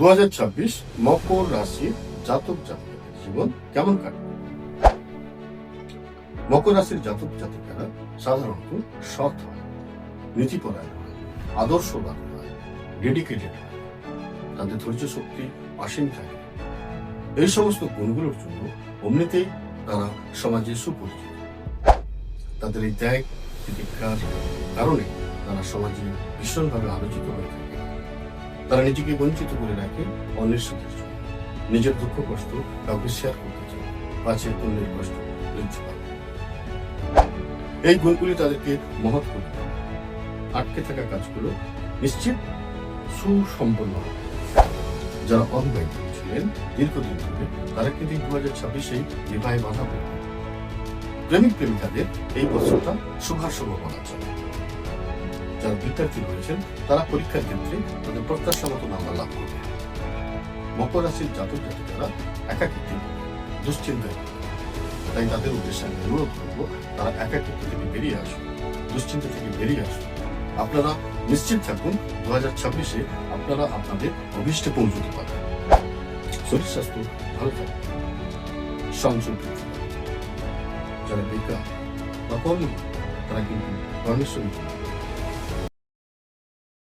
2026 মকর রাশির জাতক জাতিকাদের জীবন কেমন কাটবে? মকর রাশির জাতক জাতিকারা সাধারণত সৎ হয়, নীতিপরায়ণ হয়, আদর্শবান হয়, ডেডিকেটেড হয়, তাদের ধৈর্য শক্তি অসীম থাকে। এই সমস্ত গুণগুলোর জন্য এমনিতেই তারা সমাজে সুপরিচিত। তাদের এই ত্যাগ প্রতিজ্ঞার কারণে তারা সমাজে ভীষণভাবে আলোচিত হয়ে থাকে। তারা নিজেকে বঞ্চিত করে রাখে অন্যের সুখের জন্য। নিজের দুঃখ কষ্ট কাউকে শেয়ার করতে চায়, পাছে অন্যের কষ্ট বুঝতে পারে। এই গুণগুলি তাদেরকে মহৎ করে তোলে। আটকে থাকা কাজগুলো নিশ্চিত সুসম্পন্ন হবে। যারা অবিবাহিত ছিলেন দীর্ঘদিন ধরে, তারা কিন্তু 2026-এই বিবাহে বাধা পড়বে। প্রেমিক প্রেমিকাদের এই বছরটা শুভাশুভ বলা চলে। যারা বিদ্যার্থী রয়েছেন, তারা পরীক্ষার ক্ষেত্রে তাদের প্রত্যাশা মতো নাম্বার লাভ করবে। মকর রাশির জাতক জাতিকারা একাকিত্বে দুশ্চিন্তায় ভোগে। তাই তাদের উদ্দেশ্যে আমি অনুরোধ করবো, তারা একাকিত্ব থেকে বেরিয়ে আসুন, দুশ্চিন্তা থেকে বেরিয়ে আসুন। আপনারা নিশ্চিত থাকুন, 2026-এ আপনারা আপনাদের অভীষ্টে পৌঁছতে পারবেন। শরীর স্বাস্থ্য ভালো থাকবে, সংযোগ বৃদ্ধি পাবে। যারা বেকার বা কর্মী, তারা কিন্তু কর্মের সঙ্গে